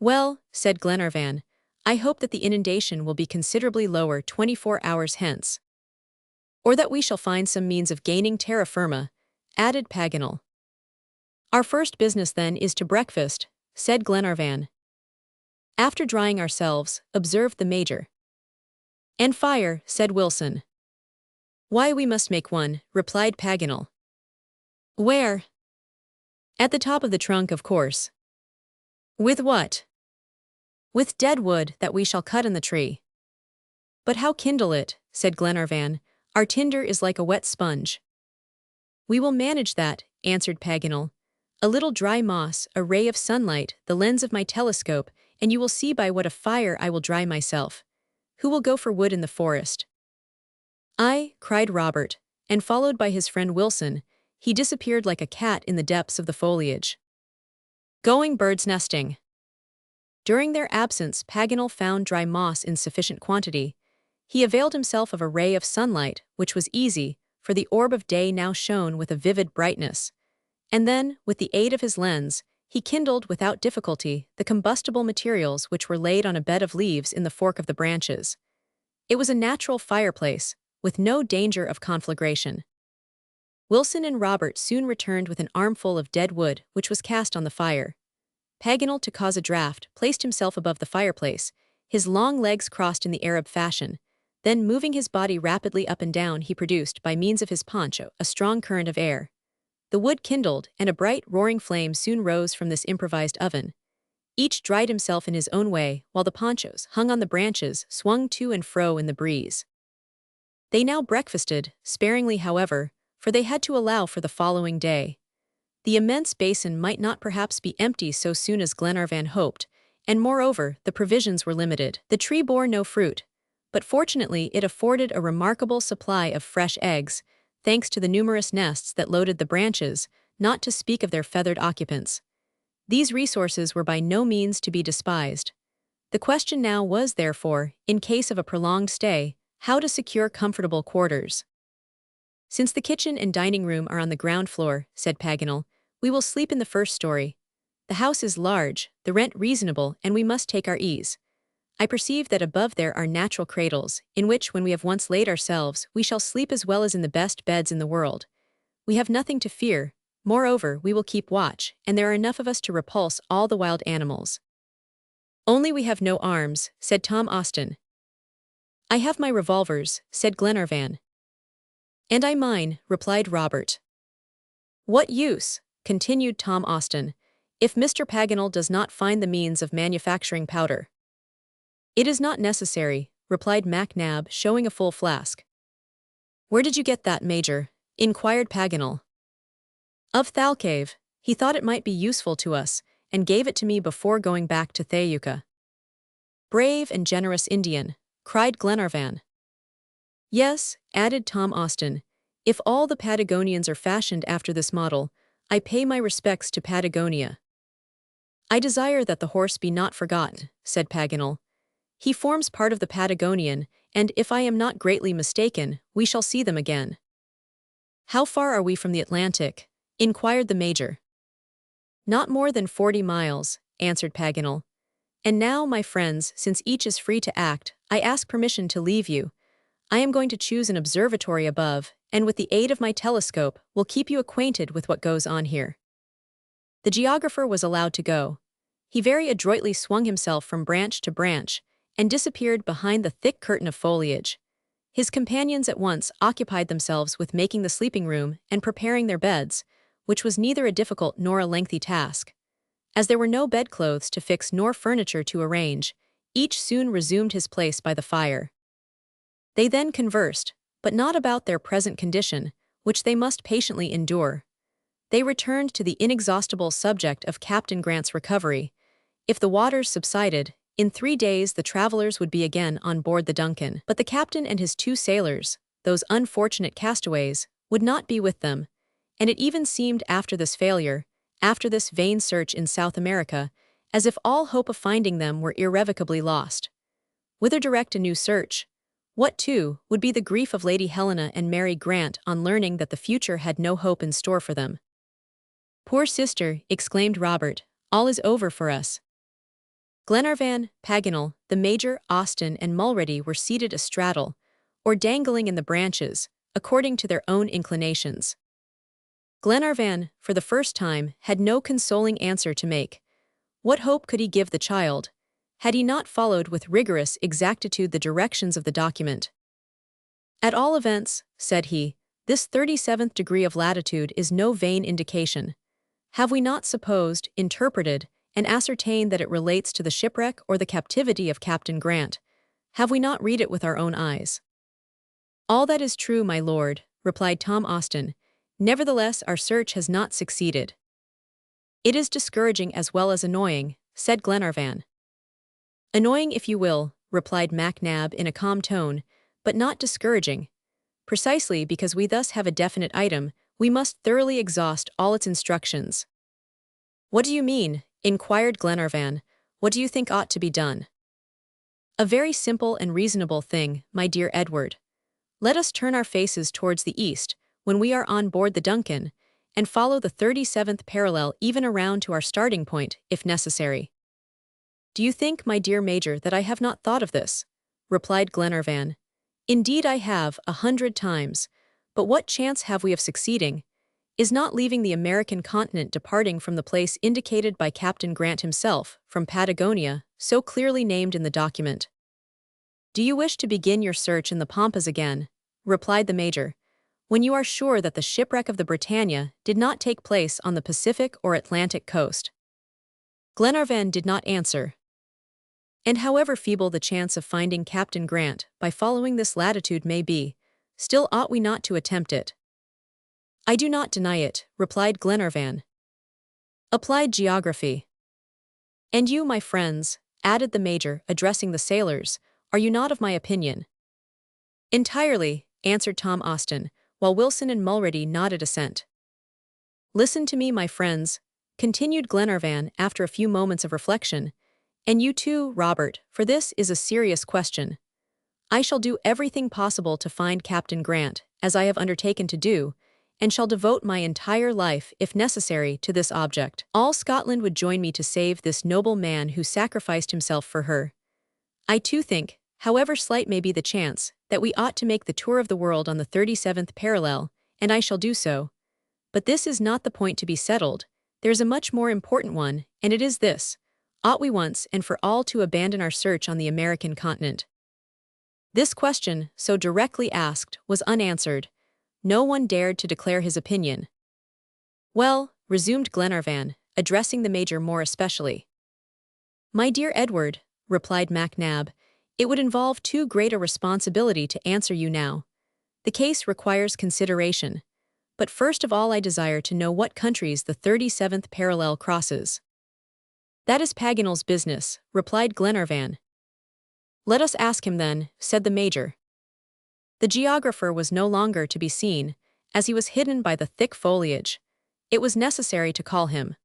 "Well," said Glenarvan, "I hope that the inundation will be considerably lower 24 hours hence. Or that we shall find some means of gaining terra firma," added Paganel. "Our first business, then, is to breakfast," said Glenarvan. "After drying ourselves," observed the Major. "And fire," said Wilson. "Why, we must make one," replied Paganel. "Where?" "At the top of the trunk, of course." "With what?" "With dead wood that we shall cut in the tree." "But how kindle it?" said Glenarvan. "Our tinder is like a wet sponge." "We will manage that," answered Paganel. "A little dry moss, a ray of sunlight, the lens of my telescope, and you will see by what a fire I will dry myself. Who will go for wood in the forest?" "I," cried Robert, and followed by his friend Wilson, he disappeared like a cat in the depths of the foliage. Going birds nesting. During their absence, Paganel found dry moss in sufficient quantity. He availed himself of a ray of sunlight, which was easy, for the orb of day now shone with a vivid brightness. And then, with the aid of his lens, he kindled without difficulty the combustible materials which were laid on a bed of leaves in the fork of the branches. It was a natural fireplace, with no danger of conflagration. Wilson and Robert soon returned with an armful of dead wood, which was cast on the fire. Paganel, to cause a draught, placed himself above the fireplace, his long legs crossed in the Arab fashion. Then, moving his body rapidly up and down, he produced, by means of his poncho, a strong current of air. The wood kindled, and a bright, roaring flame soon rose from this improvised oven. Each dried himself in his own way, while the ponchos, hung on the branches, swung to and fro in the breeze. They now breakfasted, sparingly however, for they had to allow for the following day. The immense basin might not perhaps be empty so soon as Glenarvan hoped, and moreover, the provisions were limited. The tree bore no fruit, but fortunately it afforded a remarkable supply of fresh eggs, thanks to the numerous nests that loaded the branches, not to speak of their feathered occupants. These resources were by no means to be despised. The question now was, therefore, in case of a prolonged stay, how to secure comfortable quarters. "Since the kitchen and dining room are on the ground floor," said Paganel, "we will sleep in the first story. The house is large, the rent reasonable, and we must take our ease. I perceive that above there are natural cradles, in which, when we have once laid ourselves, we shall sleep as well as in the best beds in the world. We have nothing to fear. Moreover, we will keep watch, and there are enough of us to repulse all the wild animals." "Only we have no arms," said Tom Austin. "I have my revolvers," said Glenarvan. "And I mine," replied Robert. "What use," continued Tom Austin, "if Mr. Paganel does not find the means of manufacturing powder?" "It is not necessary," replied MacNab, showing a full flask. "Where did you get that, Major?" inquired Paganel. "Of Thalcave. He thought it might be useful to us, and gave it to me before going back to Thayuka." "Brave and generous Indian," cried Glenarvan. "Yes," added Tom Austin, "if all the Patagonians are fashioned after this model, I pay my respects to Patagonia." "I desire that the horse be not forgotten," said Paganel. "He forms part of the Patagonian, and if I am not greatly mistaken, we shall see them again." "How far are we from the Atlantic?" inquired the Major. "Not more than 40 miles," answered Paganel. "And now, my friends, since each is free to act, I ask permission to leave you. I am going to choose an observatory above, and with the aid of my telescope, will keep you acquainted with what goes on here." The geographer was allowed to go. He very adroitly swung himself from branch to branch, and disappeared behind the thick curtain of foliage. His companions at once occupied themselves with making the sleeping room and preparing their beds, which was neither a difficult nor a lengthy task. As there were no bedclothes to fix nor furniture to arrange, each soon resumed his place by the fire. They then conversed, but not about their present condition, which they must patiently endure. They returned to the inexhaustible subject of Captain Grant's recovery. If the waters subsided, in 3 days the travelers would be again on board the Duncan. But the captain and his 2 sailors, those unfortunate castaways, would not be with them, and it even seemed after this failure, after this vain search in South America, as if all hope of finding them were irrevocably lost. Whither direct a new search? What, too, would be the grief of Lady Helena and Mary Grant on learning that the future had no hope in store for them? "Poor sister," exclaimed Robert, "all is over for us." Glenarvan, Paganel, the Major, Austen, and Mulready were seated astraddle, or dangling in the branches, according to their own inclinations. Glenarvan, for the first time, had no consoling answer to make. What hope could he give the child, had he not followed with rigorous exactitude the directions of the document? At all events, said he, this 37th degree of latitude is no vain indication. Have we not supposed, interpreted, and ascertained that it relates to the shipwreck or the captivity of Captain Grant? Have we not read it with our own eyes? All that is true, my lord, replied Tom Austin. Nevertheless, our search has not succeeded. It is discouraging as well as annoying, said Glenarvan. Annoying if you will, replied MacNab in a calm tone, but not discouraging. Precisely because we thus have a definite item, we must thoroughly exhaust all its instructions. What do you mean? Inquired Glenarvan. What do you think ought to be done? A very simple and reasonable thing, my dear Edward. Let us turn our faces towards the east, when we are on board the Duncan, and follow the 37th parallel even around to our starting point, if necessary. Do you think, my dear Major, that I have not thought of this? Replied Glenarvan. Indeed I have, 100 times, but what chance have we of succeeding? Is not leaving the American continent departing from the place indicated by Captain Grant himself, from Patagonia, so clearly named in the document? Do you wish to begin your search in the Pampas again? Replied the Major, when you are sure that the shipwreck of the Britannia did not take place on the Pacific or Atlantic coast? Glenarvan did not answer. And however feeble the chance of finding Captain Grant by following this latitude may be, still ought we not to attempt it? I do not deny it, replied Glenarvan. Applied geography. And you, my friends, added the Major, addressing the sailors, are you not of my opinion? Entirely, answered Tom Austin, while Wilson and Mulready nodded assent. Listen to me, my friends, continued Glenarvan after a few moments of reflection, and you too, Robert, for this is a serious question. I shall do everything possible to find Captain Grant, as I have undertaken to do, and shall devote my entire life, if necessary, to this object. All Scotland would join me to save this noble man who sacrificed himself for her. I too think, however slight may be the chance, that we ought to make the tour of the world on the 37th parallel, and I shall do so. But this is not the point to be settled. There is a much more important one, and it is this. Ought we once and for all to abandon our search on the American continent? This question, so directly asked, was unanswered. No one dared to declare his opinion. Well, resumed Glenarvan, addressing the Major more especially. My dear Edward, replied MacNab, it would involve too great a responsibility to answer you now. The case requires consideration. But first of all I desire to know what countries the 37th parallel crosses. That is Paganel's business, replied Glenarvan. Let us ask him then, said the Major. The geographer was no longer to be seen, as he was hidden by the thick foliage. It was necessary to call him.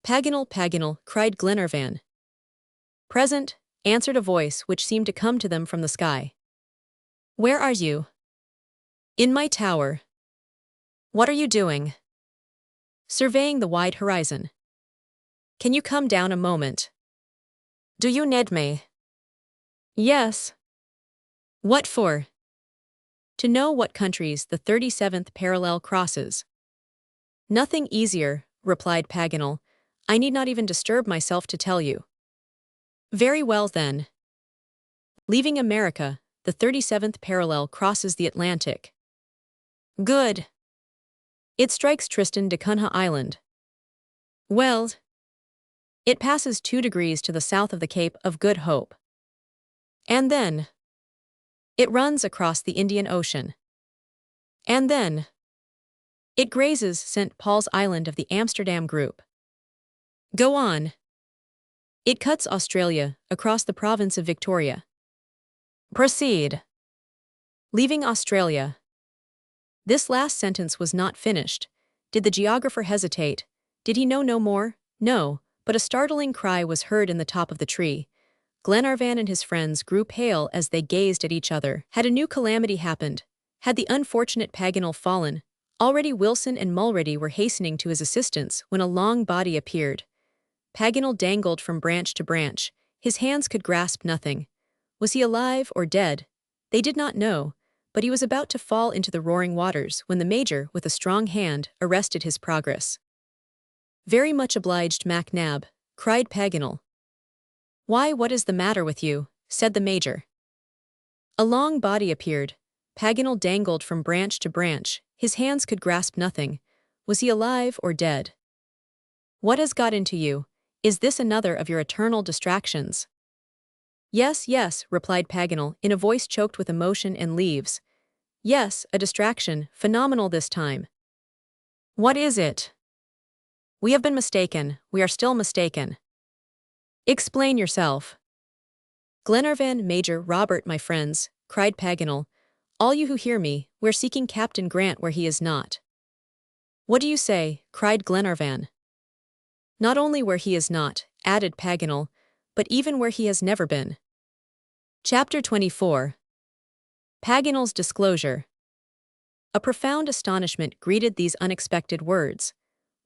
Paganel, Paganel, cried Glenarvan. Present, answered a voice which seemed to come to them from the sky. Where are you? In my tower. What are you doing? Surveying the wide horizon. Can you come down a moment? Do you need me? Yes. What for? To know what countries the 37th parallel crosses. Nothing easier, replied Paganel. I need not even disturb myself to tell you. Very well then. Leaving America, the 37th parallel crosses the Atlantic. Good. It strikes Tristan da Cunha Island. Well, it passes 2 degrees to the south of the Cape of Good Hope. And then it runs across the Indian Ocean. And then it grazes St. Paul's Island of the Amsterdam Group. Go on. It cuts Australia across the province of Victoria. Proceed. Leaving Australia. This last sentence was not finished. Did the geographer hesitate? Did he know no more? No, but a startling cry was heard in the top of the tree. Glenarvan and his friends grew pale as they gazed at each other. Had a new calamity happened? Had the unfortunate Paganel fallen? Already Wilson and Mulready were hastening to his assistance when a long body appeared. Paganel dangled from branch to branch. His hands could grasp nothing. Was he alive or dead? They did not know, but he was about to fall into the roaring waters when the Major, with a strong hand, arrested his progress. "Very much obliged, MacNab," cried Paganel. "Why, what is the matter with you?" said the Major. A long body appeared. Paganel dangled from branch to branch. His hands could grasp nothing. Was he alive or dead? "What has got into you? Is this another of your eternal distractions?" "Yes, yes," replied Paganel, in a voice choked with emotion and leaves. "Yes, a distraction, phenomenal this time." "What is it?" "We have been mistaken. We are still mistaken." "Explain yourself." "Glenarvan, Major, Robert, my friends," cried Paganel, "all you who hear me, we're seeking Captain Grant where he is not." "What do you say?" cried Glenarvan. "Not only where he is not," added Paganel, "but even where he has never been." Chapter 24. Paganel's Disclosure. A profound astonishment greeted these unexpected words.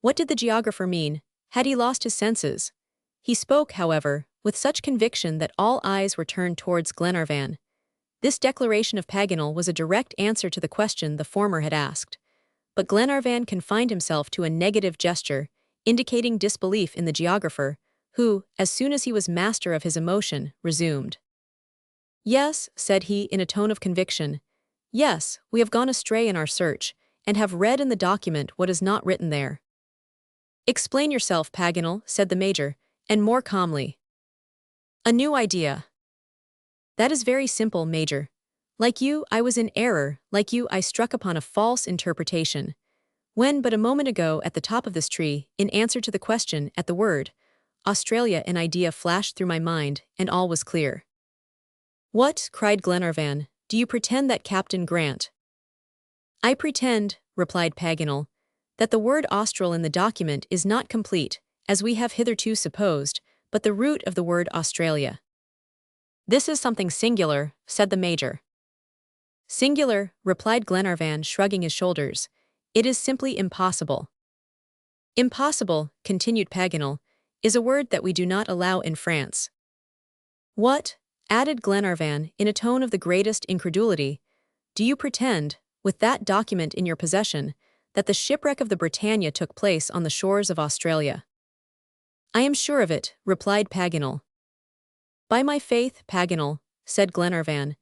What did the geographer mean? Had he lost his senses? He spoke, however, with such conviction that all eyes were turned towards Glenarvan. This declaration of Paganel was a direct answer to the question the former had asked. But Glenarvan confined himself to a negative gesture, indicating disbelief in the geographer, who, as soon as he was master of his emotion, resumed. "Yes," said he in a tone of conviction. "Yes, we have gone astray in our search, and have read in the document what is not written there." "Explain yourself, Paganel," said the Major, and more calmly. "A new idea." "That is very simple, Major. Like you, I was in error, like you, I struck upon a false interpretation. When but a moment ago at the top of this tree, in answer to the question, at the word Australia, an idea flashed through my mind, and all was clear." "What," cried Glenarvan, "do you pretend that Captain Grant—" "I pretend," replied Paganel, "that the word Austral in the document is not complete, as we have hitherto supposed, but the root of the word Australia." "This is something singular," said the Major. "Singular," replied Glenarvan, shrugging his shoulders. "It is simply impossible." "Impossible," continued Paganel, "is a word that we do not allow in France." "What," added Glenarvan, in a tone of the greatest incredulity, "do you pretend, with that document in your possession, that the shipwreck of the Britannia took place on the shores of Australia?" "I am sure of it," replied Paganel. "By my faith, Paganel," said Glenarvan,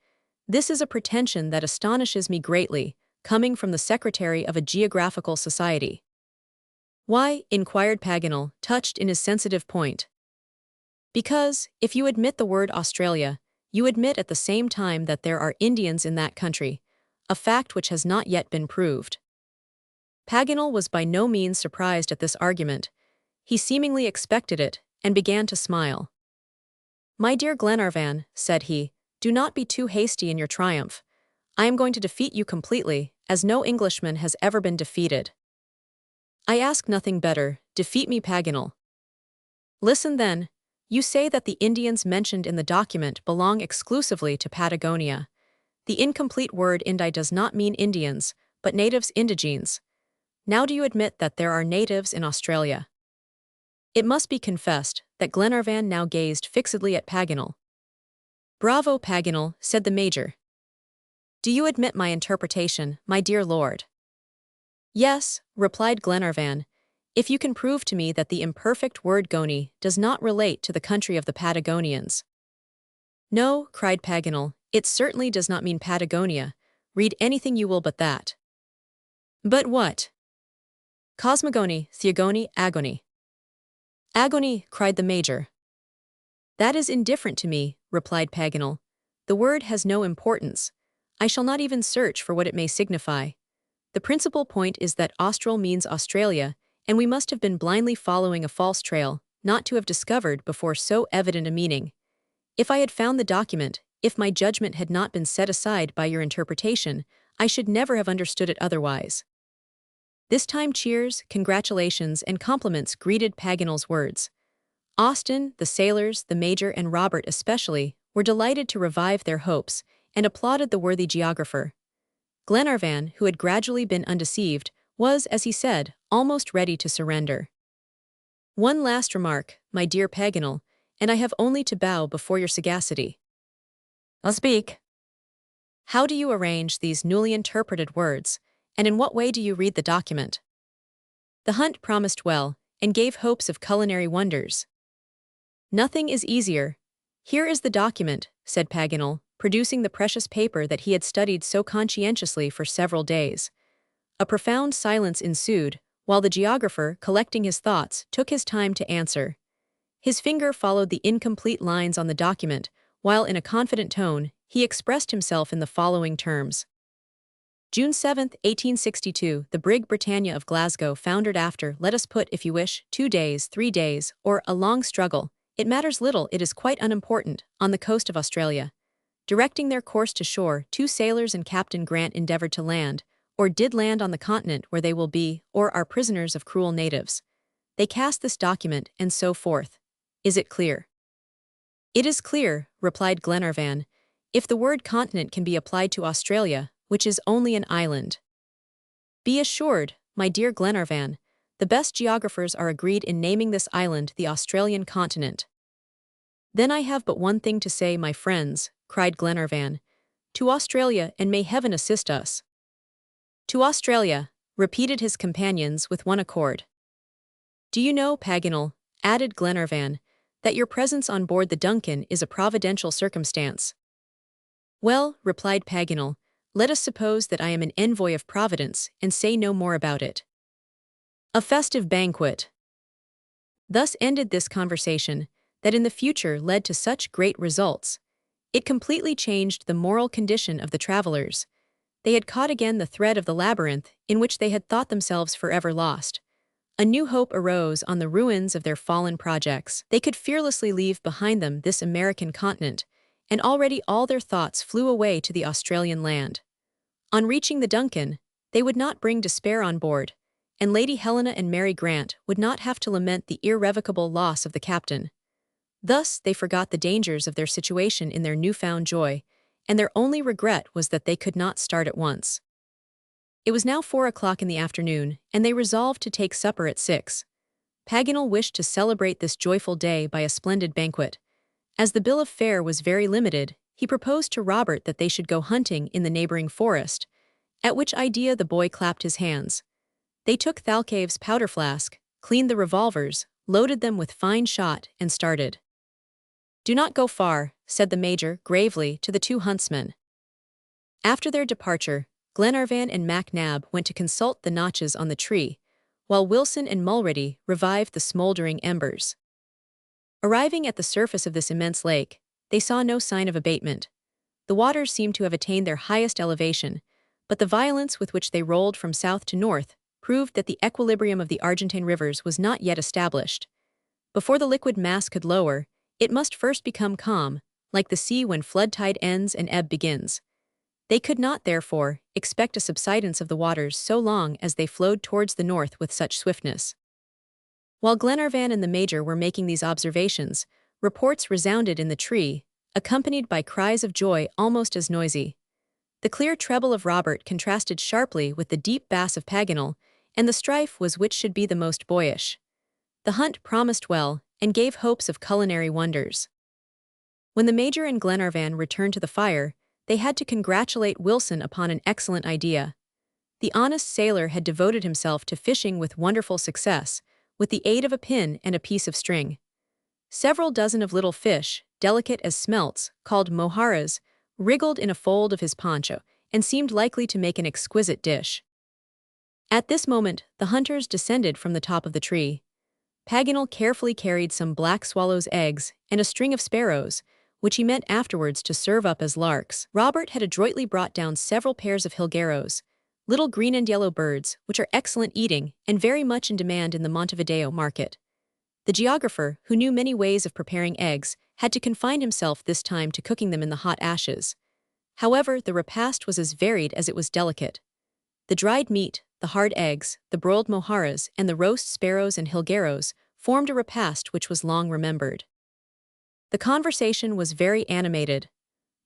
"this is a pretension that astonishes me greatly, coming from the secretary of a geographical society." "Why?" inquired Paganel, touched in his sensitive point. "Because, if you admit the word Australia, you admit at the same time that there are Indians in that country, a fact which has not yet been proved." Paganel was by no means surprised at this argument. He seemingly expected it, and began to smile. "My dear Glenarvan," said he, "do not be too hasty in your triumph. I am going to defeat you completely, as no Englishman has ever been defeated." "I ask nothing better. Defeat me, Paganel." "Listen then. You say that the Indians mentioned in the document belong exclusively to Patagonia. The incomplete word Indi does not mean Indians, but natives indigenes. Now do you admit that there are natives in Australia?" It must be confessed that Glenarvan now gazed fixedly at Paganel. "Bravo, Paganel," said the Major. "Do you admit my interpretation, my dear lord?" "Yes," replied Glenarvan, "if you can prove to me that the imperfect word Goni does not relate to the country of the Patagonians." "No," cried Paganel, "it certainly does not mean Patagonia. Read anything you will but that." "But what?" "Cosmogony, theogony, agony." "Agony," cried the Major. "That is indifferent to me," replied Paganel. "The word has no importance. I shall not even search for what it may signify. The principal point is that Austral means Australia, and we must have been blindly following a false trail, not to have discovered before so evident a meaning. If I had found the document, if my judgment had not been set aside by your interpretation, I should never have understood it otherwise." This time cheers, congratulations, and compliments greeted Paganel's words. Austin, the sailors, the Major, and Robert especially, were delighted to revive their hopes, and applauded the worthy geographer. Glenarvan, who had gradually been undeceived, was, as he said, almost ready to surrender. One last remark, my dear Paganel, and I have only to bow before your sagacity. I'll speak. How do you arrange these newly interpreted words, and in what way do you read the document? The hunt promised well, and gave hopes of culinary wonders. Nothing is easier. Here is the document, said Paganel, producing the precious paper that he had studied so conscientiously for several days. A profound silence ensued, while the geographer, collecting his thoughts, took his time to answer. His finger followed the incomplete lines on the document, while in a confident tone, he expressed himself in the following terms. June 7, 1862, the brig Britannia of Glasgow foundered after, let us put, if you wish, 2 days, 3 days, or a long struggle. It matters little, it is quite unimportant, on the coast of Australia. Directing their course to shore, 2 sailors and Captain Grant endeavored to land, or did land on the continent where they will be, or are prisoners of cruel natives. They cast this document, and so forth. Is it clear? It is clear, replied Glenarvan, if the word continent can be applied to Australia, which is only an island. Be assured, my dear Glenarvan, the best geographers are agreed in naming this island the Australian continent. Then I have but one thing to say, my friends, cried Glenarvan. To Australia, and may heaven assist us. To Australia, repeated his companions with one accord. Do you know, Paganel, added Glenarvan, that your presence on board the Duncan is a providential circumstance? Well, replied Paganel, let us suppose that I am an envoy of Providence, and say no more about it. A festive banquet. Thus ended this conversation, that in the future led to such great results. It completely changed the moral condition of the travelers. They had caught again the thread of the labyrinth in which they had thought themselves forever lost. A new hope arose on the ruins of their fallen projects. They could fearlessly leave behind them this American continent, and already all their thoughts flew away to the Australian land. On reaching the Duncan, they would not bring despair on board, and Lady Helena and Mary Grant would not have to lament the irrevocable loss of the captain. Thus they forgot the dangers of their situation in their newfound joy, and their only regret was that they could not start at once. It was now 4 o'clock in the afternoon, and they resolved to take supper at 6. Paganel wished to celebrate this joyful day by a splendid banquet. As the bill of fare was very limited, he proposed to Robert that they should go hunting in the neighboring forest, at which idea the boy clapped his hands. They took Thalcave's powder flask, cleaned the revolvers, loaded them with fine shot, and started. Do not go far, said the major gravely to the 2 huntsmen. After their departure, Glenarvan and MacNab went to consult the notches on the tree, while Wilson and Mulready revived the smoldering embers. Arriving at the surface of this immense lake, they saw no sign of abatement. The waters seemed to have attained their highest elevation, but the violence with which they rolled from south to north proved that the equilibrium of the Argentine rivers was not yet established. Before the liquid mass could lower, it must first become calm, like the sea when flood tide ends and ebb begins. They could not, therefore, expect a subsidence of the waters so long as they flowed towards the north with such swiftness. While Glenarvan and the major were making these observations, reports resounded in the tree, accompanied by cries of joy almost as noisy. The clear treble of Robert contrasted sharply with the deep bass of Paganel, and the strife was which should be the most boyish. The hunt promised well, and gave hopes of culinary wonders. When the major and Glenarvan returned to the fire, they had to congratulate Wilson upon an excellent idea. The honest sailor had devoted himself to fishing with wonderful success, with the aid of a pin and a piece of string. Several dozen of little fish, delicate as smelts, called mojaras, wriggled in a fold of his poncho, and seemed likely to make an exquisite dish. At this moment, the hunters descended from the top of the tree. Paganel carefully carried some black swallows' eggs and a string of sparrows, which he meant afterwards to serve up as larks. Robert had adroitly brought down several pairs of jilgueros, little green and yellow birds, which are excellent eating and very much in demand in the Montevideo market. The geographer, who knew many ways of preparing eggs, had to confine himself this time to cooking them in the hot ashes. However, the repast was as varied as it was delicate. The dried meat, the hard eggs, the broiled mojaras, and the roast sparrows and jilgueros formed a repast which was long remembered. The conversation was very animated.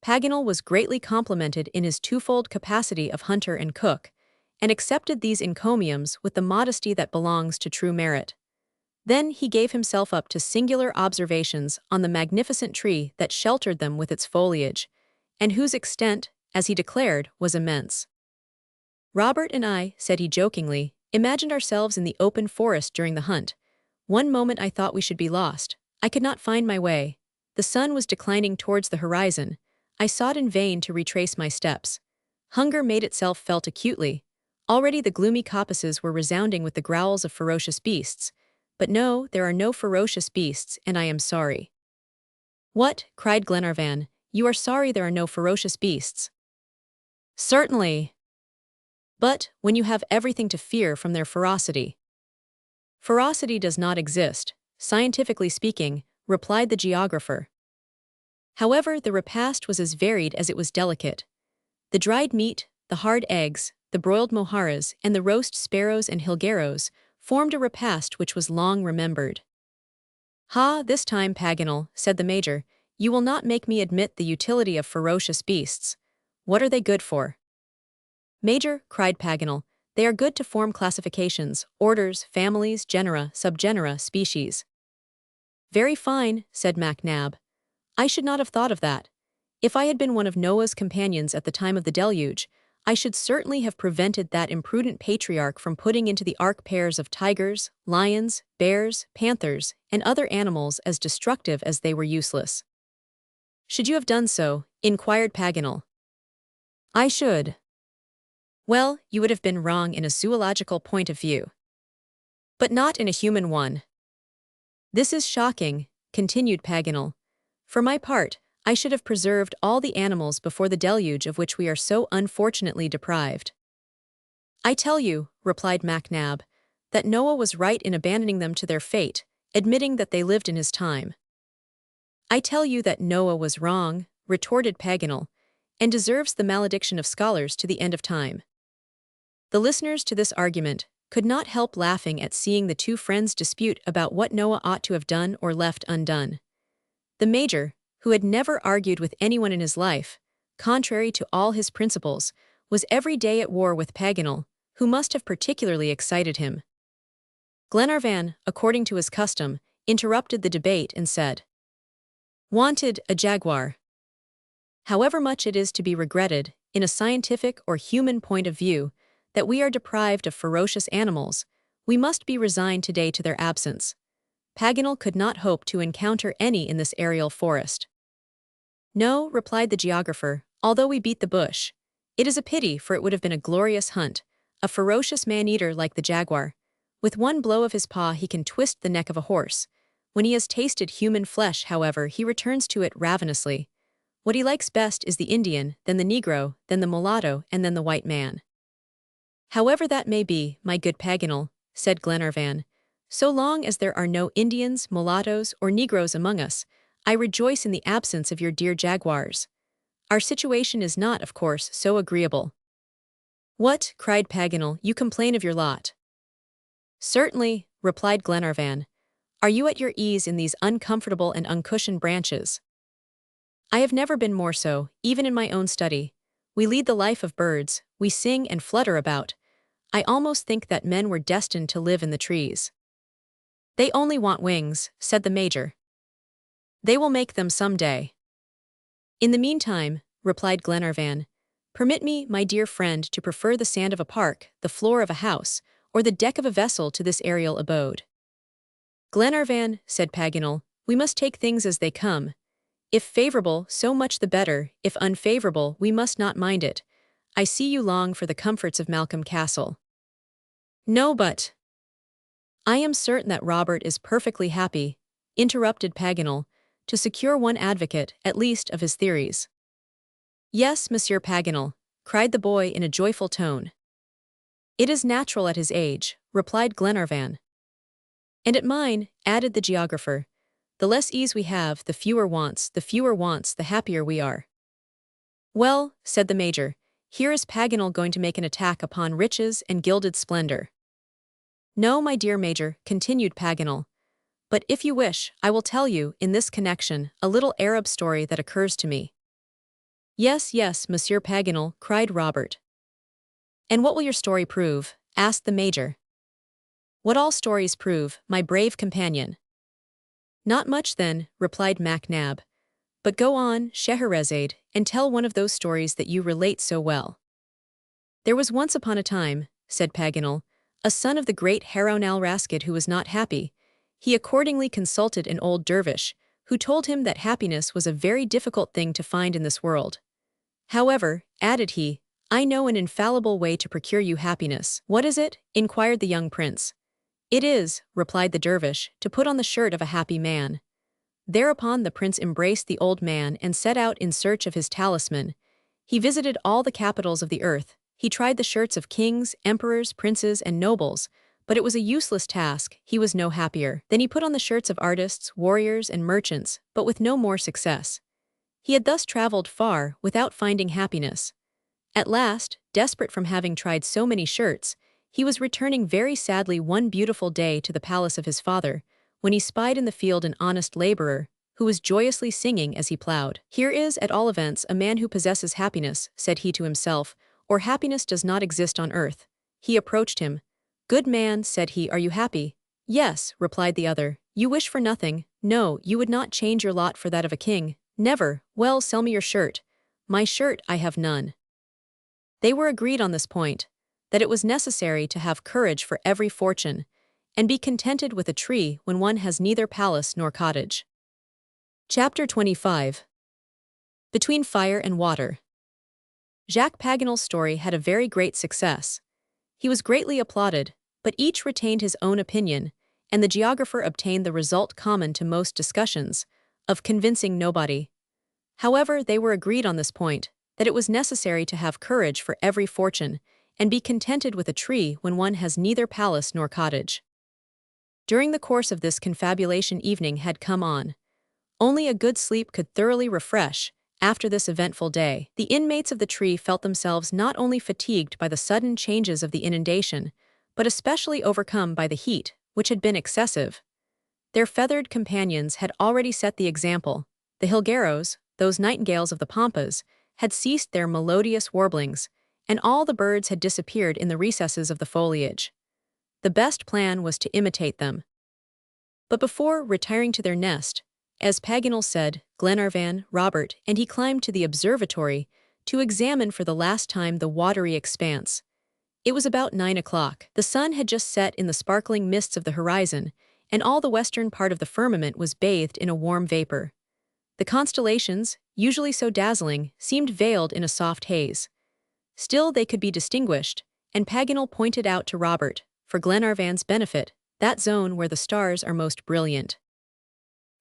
Paganel was greatly complimented in his twofold capacity of hunter and cook, and accepted these encomiums with the modesty that belongs to true merit. Then he gave himself up to singular observations on the magnificent tree that sheltered them with its foliage, and whose extent, as he declared, was immense. Robert and I, said he jokingly, imagined ourselves in the open forest during the hunt. One moment I thought we should be lost. I could not find my way. The sun was declining towards the horizon. I sought in vain to retrace my steps. Hunger made itself felt acutely. Already the gloomy coppices were resounding with the growls of ferocious beasts. But no, there are no ferocious beasts, and I am sorry. What? Cried Glenarvan. You are sorry there are no ferocious beasts? Certainly. But, when you have everything to fear from their ferocity. Ferocity does not exist, scientifically speaking, replied the geographer. However, the repast was as varied as it was delicate. The dried meat, the hard eggs, the broiled moharas, and the roast sparrows and jilgueros formed a repast which was long remembered. Ha, this time, Paganel, said the Major, you will not make me admit the utility of ferocious beasts. What are they good for? Major, cried Paganel, they are good to form classifications, orders, families, genera, subgenera, species. Very fine, said MacNab. I should not have thought of that. If I had been one of Noah's companions at the time of the deluge, I should certainly have prevented that imprudent patriarch from putting into the ark pairs of tigers, lions, bears, panthers, and other animals as destructive as they were useless. Should you have done so? Inquired Paganel. I should. Well, you would have been wrong in a zoological point of view. But not in a human one. This is shocking, continued Paganel. For my part, I should have preserved all the animals before the deluge of which we are so unfortunately deprived. I tell you, replied MacNab, that Noah was right in abandoning them to their fate, admitting that they lived in his time. I tell you that Noah was wrong, retorted Paganel, and deserves the malediction of scholars to the end of time. The listeners to this argument could not help laughing at seeing the two friends dispute about what Noah ought to have done or left undone. The Major, who had never argued with anyone in his life, contrary to all his principles, was every day at war with Paganel, who must have particularly excited him. Glenarvan, according to his custom, interrupted the debate and said, Wanted a jaguar. However much it is to be regretted, in a scientific or human point of view, that we are deprived of ferocious animals, we must be resigned today to their absence. Paganel could not hope to encounter any in this aerial forest. No, replied the geographer, although we beat the bush. It is a pity, for it would have been a glorious hunt, a ferocious man-eater like the jaguar. With one blow of his paw he can twist the neck of a horse. When he has tasted human flesh, however, he returns to it ravenously. What he likes best is the Indian, then the Negro, then the mulatto, and then the white man. However that may be, my good Paganel, said Glenarvan, so long as there are no Indians, mulattoes, or Negroes among us, I rejoice in the absence of your dear jaguars. Our situation is not, of course, so agreeable. What, cried Paganel, you complain of your lot? Certainly, replied Glenarvan. Are you at your ease in these uncomfortable and uncushioned branches? I have never been more so, even in my own study. We lead the life of birds, we sing and flutter about. I almost think that men were destined to live in the trees. They only want wings, said the Major. They will make them some day. In the meantime, replied Glenarvan, permit me, my dear friend, to prefer the sand of a park, the floor of a house, or the deck of a vessel to this aerial abode. Glenarvan, said Paganel, we must take things as they come. If favorable, so much the better, if unfavorable, we must not mind it. I see you long for the comforts of Malcolm Castle. No, but I am certain that Robert is perfectly happy, interrupted Paganel, to secure one advocate, at least, of his theories. Yes, Monsieur Paganel, cried the boy in a joyful tone. It is natural at his age, replied Glenarvan. And at mine, added the geographer, the less ease we have, the fewer wants, the happier we are. Well, said the Major, here is Paganel going to make an attack upon riches and gilded splendor. No, my dear Major, continued Paganel, but if you wish, I will tell you, in this connection, a little Arab story that occurs to me. Yes, yes, Monsieur Paganel, cried Robert. And what will your story prove? Asked the Major. What all stories prove, my brave companion. Not much then, replied MacNab. But go on, Scheherazade, and tell one of those stories that you relate so well. There was once upon a time, said Paganel, a son of the great Haroun al-Raschid who was not happy. He accordingly consulted an old dervish, who told him that happiness was a very difficult thing to find in this world. However, added he, I know an infallible way to procure you happiness. What is it? Inquired the young prince. It is, replied the dervish, to put on the shirt of a happy man. Thereupon the prince embraced the old man and set out in search of his talisman. He visited all the capitals of the earth. He tried the shirts of kings, emperors, princes, and nobles, but it was a useless task. He was no happier. Then he put on the shirts of artists, warriors, and merchants, but with no more success. He had thus traveled far without finding happiness. At last, desperate from having tried so many shirts, he was returning very sadly one beautiful day to the palace of his father, when he spied in the field an honest laborer, who was joyously singing as he plowed. Here is, at all events, a man who possesses happiness, said he to himself, or happiness does not exist on earth. He approached him. Good man, said he, are you happy? Yes, replied the other. You wish for nothing. No, you would not change your lot for that of a king. Never. Well, sell me your shirt. My shirt, I have none. They were agreed on this point, that it was necessary to have courage for every fortune, and be contented with a tree when one has neither palace nor cottage. Chapter 25. Between Fire and Water. Jacques Paganel's story had a very great success. He was greatly applauded, but each retained his own opinion, and the geographer obtained the result common to most discussions, of convincing nobody. However, they were agreed on this point, that it was necessary to have courage for every fortune, and be contented with a tree when one has neither palace nor cottage. During the course of this confabulation evening had come on. Only a good sleep could thoroughly refresh, after this eventful day. The inmates of the tree felt themselves not only fatigued by the sudden changes of the inundation, but especially overcome by the heat, which had been excessive. Their feathered companions had already set the example. The jilgueros, those nightingales of the pampas, had ceased their melodious warblings, and all the birds had disappeared in the recesses of the foliage. The best plan was to imitate them. But before retiring to their nest, as Paganel said, Glenarvan, Robert, and he climbed to the observatory to examine for the last time the watery expanse. It was about 9 o'clock. The sun had just set in the sparkling mists of the horizon, and all the western part of the firmament was bathed in a warm vapor. The constellations, usually so dazzling, seemed veiled in a soft haze. Still they could be distinguished, and Paganel pointed out to Robert, for Glenarvan's benefit, that zone where the stars are most brilliant.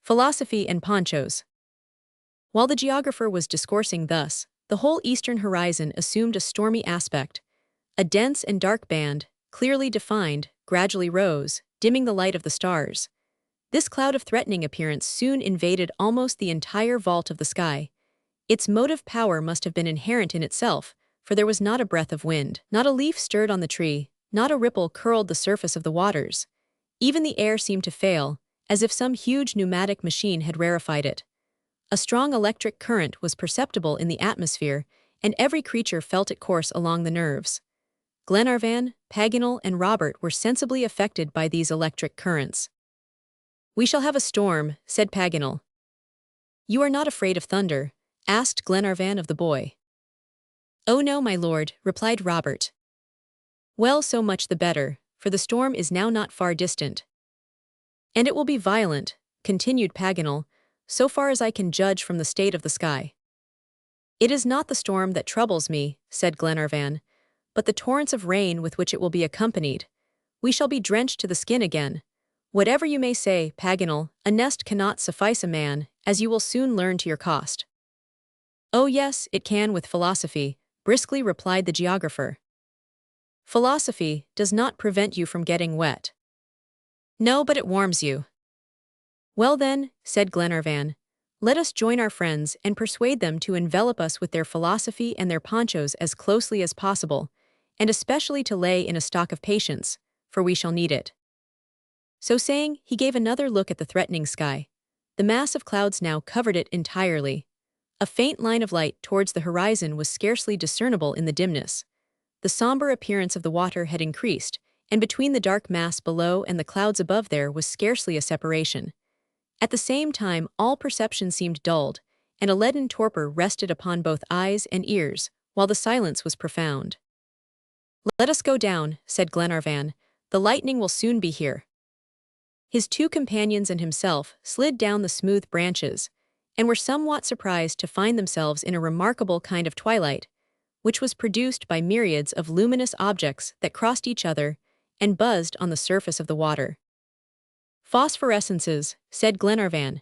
Philosophy and ponchos. While the geographer was discoursing thus, the whole eastern horizon assumed a stormy aspect. A dense and dark band, clearly defined, gradually rose, dimming the light of the stars. This cloud of threatening appearance soon invaded almost the entire vault of the sky. Its motive power must have been inherent in itself, for there was not a breath of wind. Not a leaf stirred on the tree, not a ripple curled the surface of the waters. Even the air seemed to fail, as if some huge pneumatic machine had rarefied it. A strong electric current was perceptible in the atmosphere, and every creature felt it course along the nerves. Glenarvan, Paganel, and Robert were sensibly affected by these electric currents. We shall have a storm, said Paganel. You are not afraid of thunder? Asked Glenarvan of the boy. Oh no, my lord, replied Robert. Well, so much the better, for the storm is now not far distant. And it will be violent, continued Paganel, so far as I can judge from the state of the sky. It is not the storm that troubles me, said Glenarvan, but the torrents of rain with which it will be accompanied. We shall be drenched to the skin again. Whatever you may say, Paganel, a nest cannot suffice a man, as you will soon learn to your cost. Oh yes, it can with philosophy, briskly replied the geographer. Philosophy does not prevent you from getting wet. No, but it warms you. Well then, said Glenarvan, let us join our friends and persuade them to envelop us with their philosophy and their ponchos as closely as possible, and especially to lay in a stock of patience, for we shall need it. So saying, he gave another look at the threatening sky. The mass of clouds now covered it entirely. A faint line of light towards the horizon was scarcely discernible in the dimness. The somber appearance of the water had increased, and between the dark mass below and the clouds above there was scarcely a separation. At the same time, all perception seemed dulled, and a leaden torpor rested upon both eyes and ears, while the silence was profound. "Let us go down," said Glenarvan. "The lightning will soon be here." His two companions and himself slid down the smooth branches, and were somewhat surprised to find themselves in a remarkable kind of twilight, which was produced by myriads of luminous objects that crossed each other and buzzed on the surface of the water. "Phosphorescences," said Glenarvan.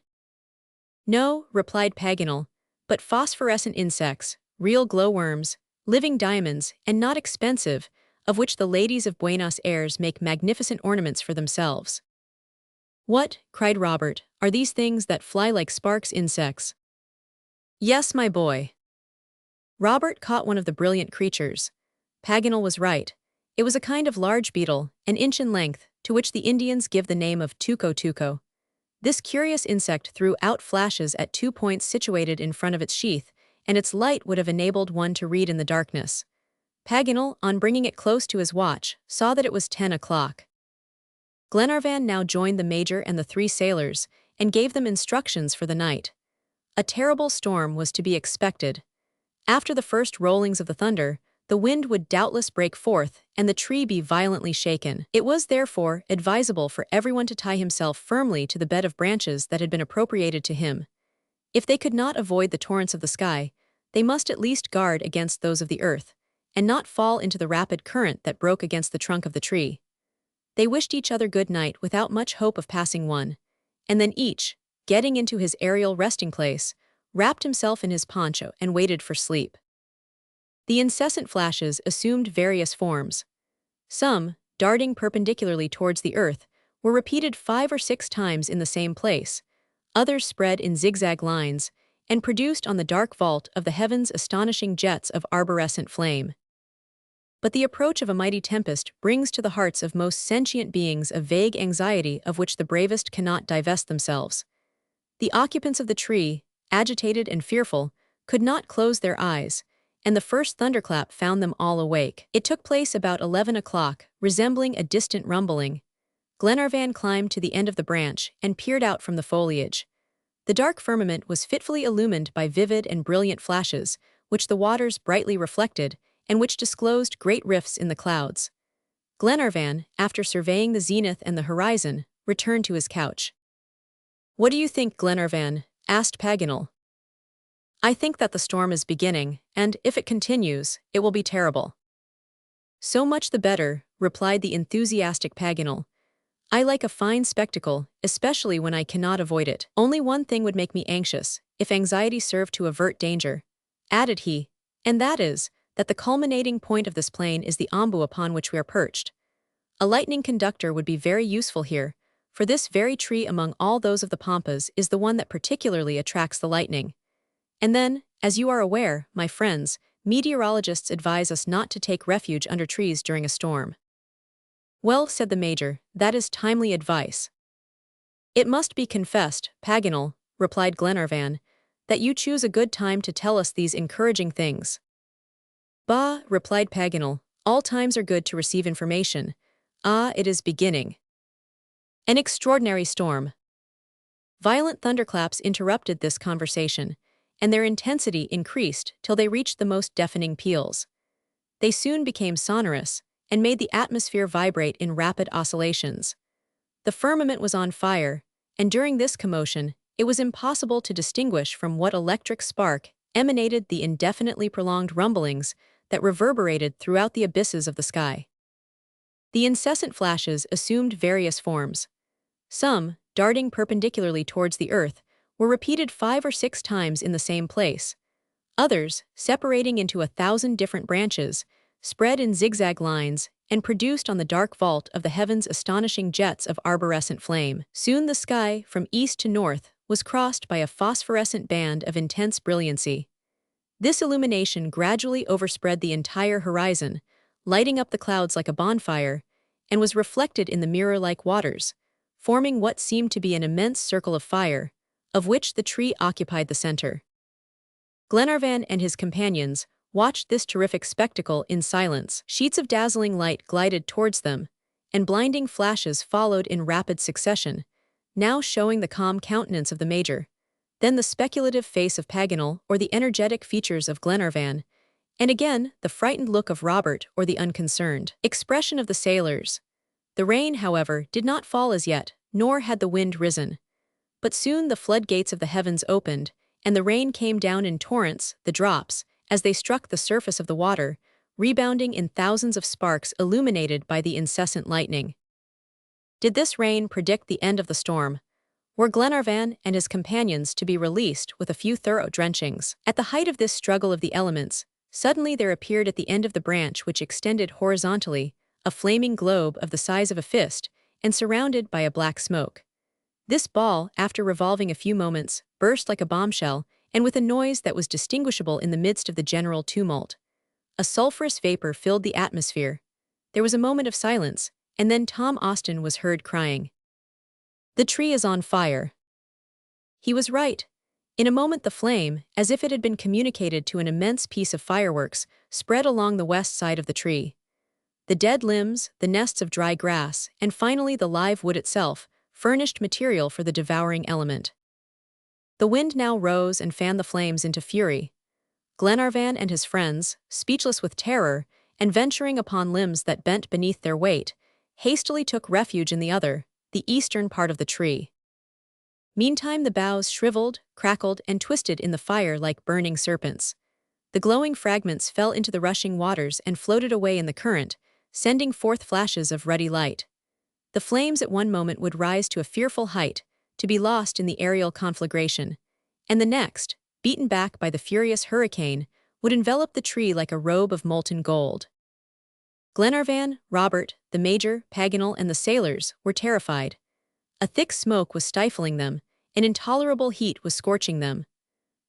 "No," replied Paganel, "but phosphorescent insects, real glowworms, living diamonds, and not expensive, of which the ladies of Buenos Aires make magnificent ornaments for themselves." "What," cried Robert, "are these things that fly like sparks insects?" "Yes, my boy." Robert caught one of the brilliant creatures. Paganel was right. It was a kind of large beetle, an inch in length, to which the Indians give the name of tuco-tuco. This curious insect threw out flashes at 2 points situated in front of its sheath, and its light would have enabled one to read in the darkness. Paganel, on bringing it close to his watch, saw that it was 10 o'clock. Glenarvan now joined the Major and the 3 sailors, and gave them instructions for the night. A terrible storm was to be expected. After the first rollings of the thunder, the wind would doubtless break forth and the tree be violently shaken. It was therefore advisable for everyone to tie himself firmly to the bed of branches that had been appropriated to him. If they could not avoid the torrents of the sky, they must at least guard against those of the earth, and not fall into the rapid current that broke against the trunk of the tree. They wished each other good night without much hope of passing one, and then each, getting into his aerial resting place, wrapped himself in his poncho and waited for sleep. The incessant flashes assumed various forms. Some, darting perpendicularly towards the earth, were repeated 5 or 6 times in the same place. Others spread in zigzag lines, and produced on the dark vault of the heavens astonishing jets of arborescent flame. But the approach of a mighty tempest brings to the hearts of most sentient beings a vague anxiety of which the bravest cannot divest themselves. The occupants of the tree, agitated and fearful, could not close their eyes, and the first thunderclap found them all awake. It took place about 11 o'clock, resembling a distant rumbling. Glenarvan climbed to the end of the branch and peered out from the foliage. The dark firmament was fitfully illumined by vivid and brilliant flashes, which the waters brightly reflected, and which disclosed great rifts in the clouds. Glenarvan, after surveying the zenith and the horizon, returned to his couch. "What do you think, Glenarvan?" asked Paganel. "I think that the storm is beginning, and, if it continues, it will be terrible." "So much the better," replied the enthusiastic Paganel. "I like a fine spectacle, especially when I cannot avoid it. Only one thing would make me anxious, if anxiety served to avert danger," added he, "and that is, that the culminating point of this plain is the ombu upon which we are perched. A lightning conductor would be very useful here, for this very tree among all those of the pampas is the one that particularly attracts the lightning. And then, as you are aware, my friends, meteorologists advise us not to take refuge under trees during a storm." "Well," said the Major, "that is timely advice." "It must be confessed, Paganel," replied Glenarvan, "that you choose a good time to tell us these encouraging things." "Bah," replied Paganel, "all times are good to receive information. Ah, it is beginning." An extraordinary storm. Violent thunderclaps interrupted this conversation, and their intensity increased till they reached the most deafening peals. They soon became sonorous, and made the atmosphere vibrate in rapid oscillations. The firmament was on fire, and during this commotion, it was impossible to distinguish from what electric spark emanated the indefinitely prolonged rumblings that reverberated throughout the abysses of the sky. The incessant flashes assumed various forms. Some, darting perpendicularly towards the earth, were repeated 5 or 6 times in the same place. Others, separating into 1,000 different branches, spread in zigzag lines, and produced on the dark vault of the heavens astonishing jets of arborescent flame. Soon the sky, from east to north, was crossed by a phosphorescent band of intense brilliancy. This illumination gradually overspread the entire horizon, lighting up the clouds like a bonfire, and was reflected in the mirror-like waters, forming what seemed to be an immense circle of fire, of which the tree occupied the center. Glenarvan and his companions watched this terrific spectacle in silence. Sheets of dazzling light glided towards them, and blinding flashes followed in rapid succession, now showing the calm countenance of the Major, then the speculative face of Paganel or the energetic features of Glenarvan, and again the frightened look of Robert or the unconcerned expression of the sailors. The rain, however, did not fall as yet, nor had the wind risen. But soon the floodgates of the heavens opened, and the rain came down in torrents, the drops, as they struck the surface of the water, rebounding in thousands of sparks illuminated by the incessant lightning. Did this rain predict the end of the storm? Were Glenarvan and his companions to be released with a few thorough drenchings? At the height of this struggle of the elements, suddenly there appeared at the end of the branch which extended horizontally, a flaming globe of the size of a fist, and surrounded by a black smoke. This ball, after revolving a few moments, burst like a bombshell, and with a noise that was distinguishable in the midst of the general tumult. A sulphurous vapor filled the atmosphere. There was a moment of silence, and then Tom Austin was heard crying, "The tree is on fire." He was right. In a moment the flame, as if it had been communicated to an immense piece of fireworks, spread along the west side of the tree. The dead limbs, the nests of dry grass, and finally the live wood itself, furnished material for the devouring element. The wind now rose and fanned the flames into fury. Glenarvan and his friends, speechless with terror, and venturing upon limbs that bent beneath their weight, hastily took refuge in the other, the eastern part of the tree. Meantime the boughs shriveled, crackled, and twisted in the fire like burning serpents. The glowing fragments fell into the rushing waters and floated away in the current, sending forth flashes of ruddy light. The flames at one moment would rise to a fearful height, to be lost in the aerial conflagration, and the next, beaten back by the furious hurricane, would envelop the tree like a robe of molten gold. Glenarvan, Robert, the Major, Paganel, and the sailors were terrified. A thick smoke was stifling them, an intolerable heat was scorching them.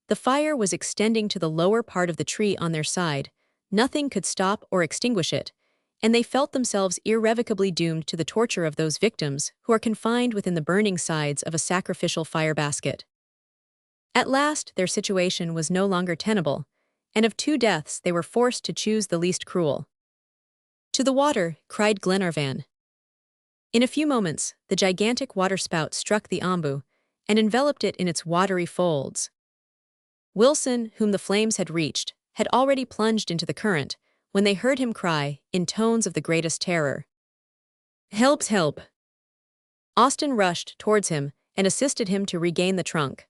The fire was extending to the lower part of the tree on their side, nothing could stop or extinguish it, and they felt themselves irrevocably doomed to the torture of those victims who are confined within the burning sides of a sacrificial fire basket. At last their situation was no longer tenable, and of two deaths they were forced to choose the least cruel. "To the water!" cried Glenarvan. In a few moments, the gigantic waterspout struck the ombu, and enveloped it in its watery folds. Wilson, whom the flames had reached, had already plunged into the current, when they heard him cry, in tones of the greatest terror, "Help! Help!" Austin rushed towards him and assisted him to regain the trunk.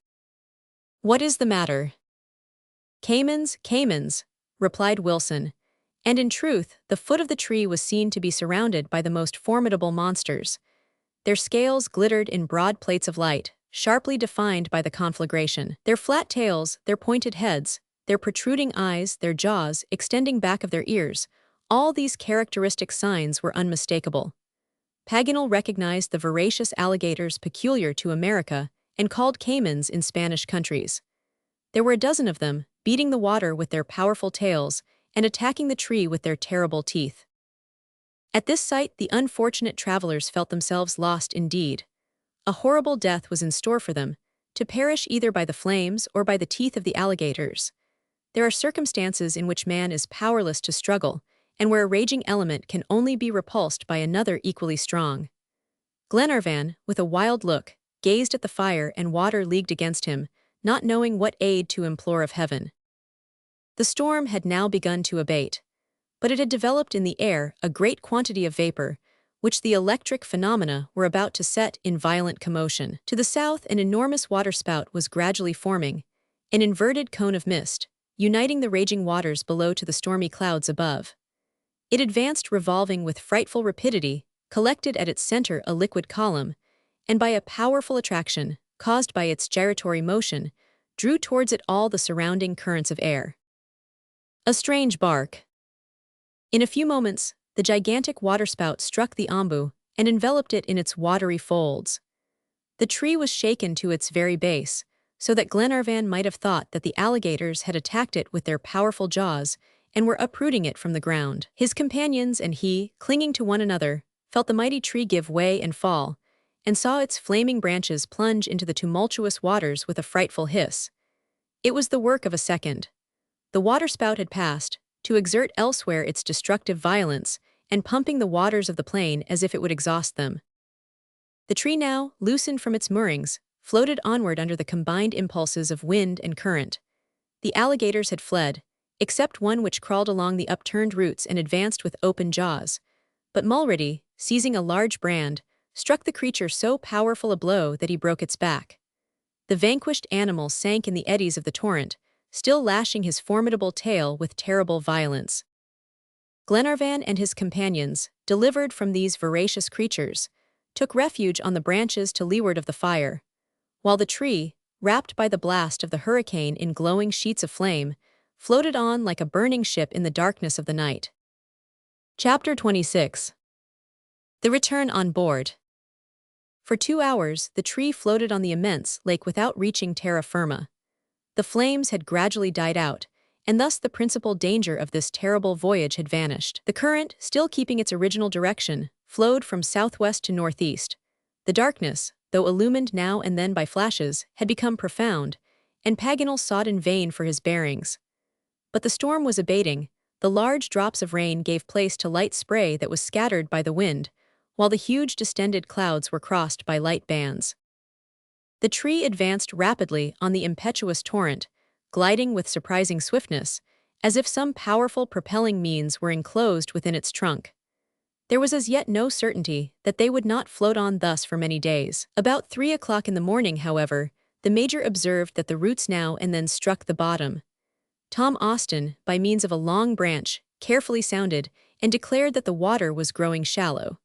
"What is the matter?" "Caimans, caimans," replied Wilson, and in truth, the foot of the tree was seen to be surrounded by the most formidable monsters. Their scales glittered in broad plates of light, sharply defined by the conflagration. Their flat tails, their pointed heads, their protruding eyes, their jaws, extending back of their ears, all these characteristic signs were unmistakable. Paganel recognized the voracious alligators peculiar to America and called caimans in Spanish countries. There were a dozen of them, beating the water with their powerful tails and attacking the tree with their terrible teeth. At this sight the unfortunate travelers felt themselves lost indeed. A horrible death was in store for them, to perish either by the flames or by the teeth of the alligators. There are circumstances in which man is powerless to struggle, and where a raging element can only be repulsed by another equally strong. Glenarvan, with a wild look, gazed at the fire and water leagued against him, not knowing what aid to implore of heaven. The storm had now begun to abate, but it had developed in the air a great quantity of vapor, which the electric phenomena were about to set in violent commotion. To the south an enormous waterspout was gradually forming, an inverted cone of mist, uniting the raging waters below to the stormy clouds above. It advanced revolving with frightful rapidity, collected at its center a liquid column, and by a powerful attraction, caused by its gyratory motion, drew towards it all the surrounding currents of air. A strange bark. In a few moments, the gigantic waterspout struck the ombu and enveloped it in its watery folds. The tree was shaken to its very base, so that Glenarvan might have thought that the alligators had attacked it with their powerful jaws and were uprooting it from the ground. His companions and he, clinging to one another, felt the mighty tree give way and fall, and saw its flaming branches plunge into the tumultuous waters with a frightful hiss. It was the work of a second. The waterspout had passed, to exert elsewhere its destructive violence, and pumping the waters of the plain as if it would exhaust them. The tree now, loosened from its moorings, floated onward under the combined impulses of wind and current. The alligators had fled, except one which crawled along the upturned roots and advanced with open jaws. But Mulready, seizing a large brand, struck the creature so powerful a blow that he broke its back. The vanquished animal sank in the eddies of the torrent, still lashing his formidable tail with terrible violence. Glenarvan and his companions, delivered from these voracious creatures, took refuge on the branches to leeward of the fire, while the tree, wrapped by the blast of the hurricane in glowing sheets of flame, floated on like a burning ship in the darkness of the night. Chapter 26. The Return on Board. For 2 hours, the tree floated on the immense lake without reaching terra firma. The flames had gradually died out, and thus the principal danger of this terrible voyage had vanished. The current, still keeping its original direction, flowed from southwest to northeast. The darkness, though illumined now and then by flashes, had become profound, and Paganel sought in vain for his bearings. But the storm was abating. The large drops of rain gave place to light spray that was scattered by the wind, while the huge distended clouds were crossed by light bands. The tree advanced rapidly on the impetuous torrent, gliding with surprising swiftness, as if some powerful propelling means were enclosed within its trunk. There was as yet no certainty that they would not float on thus for many days. About 3 o'clock in the morning, however, the Major observed that the roots now and then struck the bottom. Tom Austin, by means of a long branch, carefully sounded, and declared that the water was growing shallow.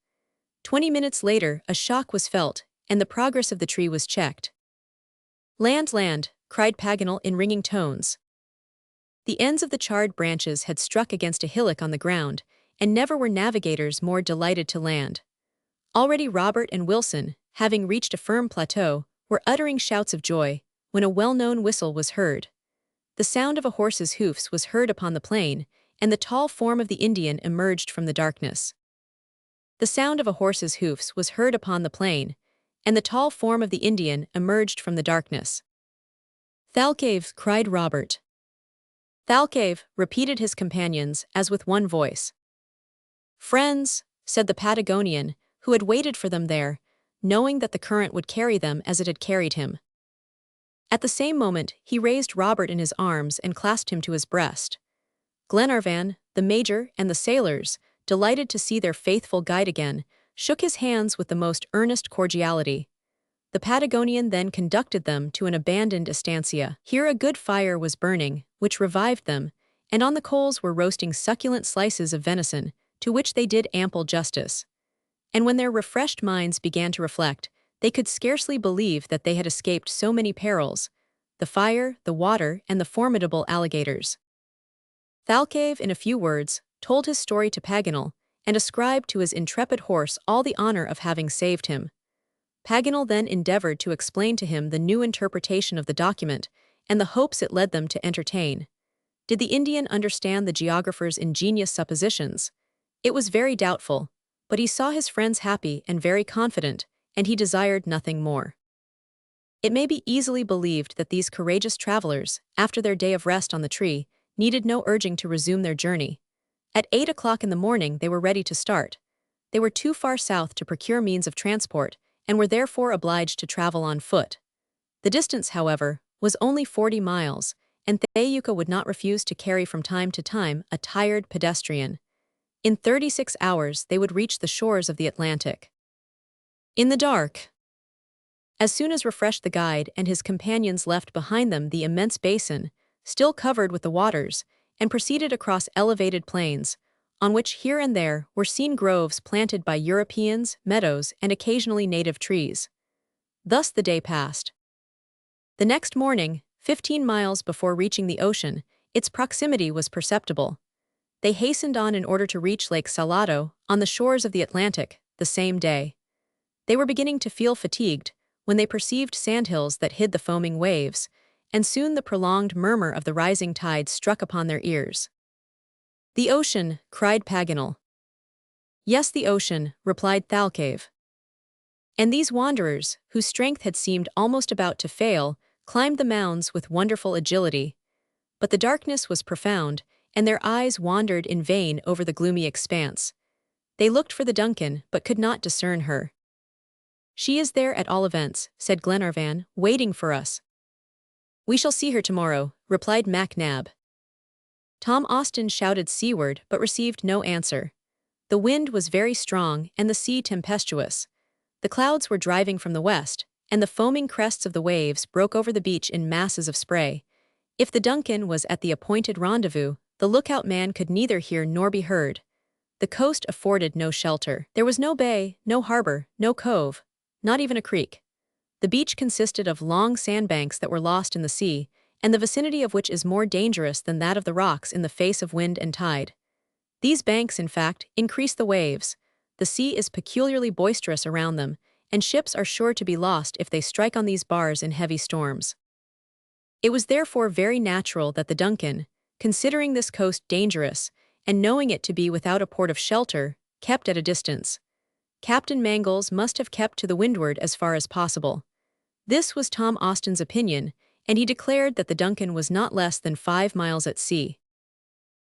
20 minutes later, a shock was felt, and the progress of the tree was checked. "Land, land!" cried Paganel in ringing tones. The ends of the charred branches had struck against a hillock on the ground, and never were navigators more delighted to land. Already Robert and Wilson, having reached a firm plateau, were uttering shouts of joy, when a well-known whistle was heard. The sound of a horse's hoofs was heard upon the plain, and the tall form of the Indian emerged from the darkness. The sound of a horse's hoofs was heard upon the plain, and the tall form of the Indian emerged from the darkness. "Thalcave!" cried Robert. "Thalcave!" repeated his companions, as with one voice. "Friends," said the Patagonian, who had waited for them there, knowing that the current would carry them as it had carried him. At the same moment, he raised Robert in his arms and clasped him to his breast. Glenarvan, the Major, and the sailors, delighted to see their faithful guide again, shook his hands with the most earnest cordiality. The Patagonian then conducted them to an abandoned estancia. Here a good fire was burning, which revived them, and on the coals were roasting succulent slices of venison, to which they did ample justice. And when their refreshed minds began to reflect, they could scarcely believe that they had escaped so many perils: the fire, the water, and the formidable alligators. Thalcave, in a few words, told his story to Paganel, and ascribed to his intrepid horse all the honor of having saved him. Paganel then endeavored to explain to him the new interpretation of the document, and the hopes it led them to entertain. Did the Indian understand the geographer's ingenious suppositions? It was very doubtful, but he saw his friends happy and very confident, and he desired nothing more. It may be easily believed that these courageous travelers, after their day of rest on the tree, needed no urging to resume their journey. At 8 o'clock in the morning they were ready to start. They were too far south to procure means of transport, and were therefore obliged to travel on foot. The distance, however, was only 40 miles, and Thayuka would not refuse to carry from time to time a tired pedestrian. In 36 hours they would reach the shores of the Atlantic. In the dark. As soon as refreshed, the guide and his companions left behind them the immense basin, still covered with the waters, and proceeded across elevated plains, on which here and there were seen groves planted by Europeans, meadows, and occasionally native trees. Thus the day passed. The next morning, 15 miles before reaching the ocean, its proximity was perceptible. They hastened on in order to reach Lake Salado, on the shores of the Atlantic, the same day. They were beginning to feel fatigued, when they perceived sandhills that hid the foaming waves, and soon the prolonged murmur of the rising tide struck upon their ears. "The ocean!" cried Paganel. "Yes, the ocean," replied Thalcave. And these wanderers, whose strength had seemed almost about to fail, climbed the mounds with wonderful agility. But the darkness was profound, and their eyes wandered in vain over the gloomy expanse. They looked for the Duncan, but could not discern her. "She is there at all events," said Glenarvan, "waiting for us." "We shall see her tomorrow," replied Mac Nab. Tom Austin shouted seaward but received no answer. The wind was very strong and the sea tempestuous. The clouds were driving from the west, and the foaming crests of the waves broke over the beach in masses of spray. If the Duncan was at the appointed rendezvous, the lookout man could neither hear nor be heard. The coast afforded no shelter. There was no bay, no harbor, no cove, not even a creek. The beach consisted of long sandbanks that were lost in the sea, and the vicinity of which is more dangerous than that of the rocks in the face of wind and tide. These banks, in fact, increase the waves. The sea is peculiarly boisterous around them, and ships are sure to be lost if they strike on these bars in heavy storms. It was therefore very natural that the Duncan, considering this coast dangerous, and knowing it to be without a port of shelter, kept at a distance. Captain Mangles must have kept to the windward as far as possible. This was Tom Austin's opinion, and he declared that the Duncan was not less than 5 miles at sea.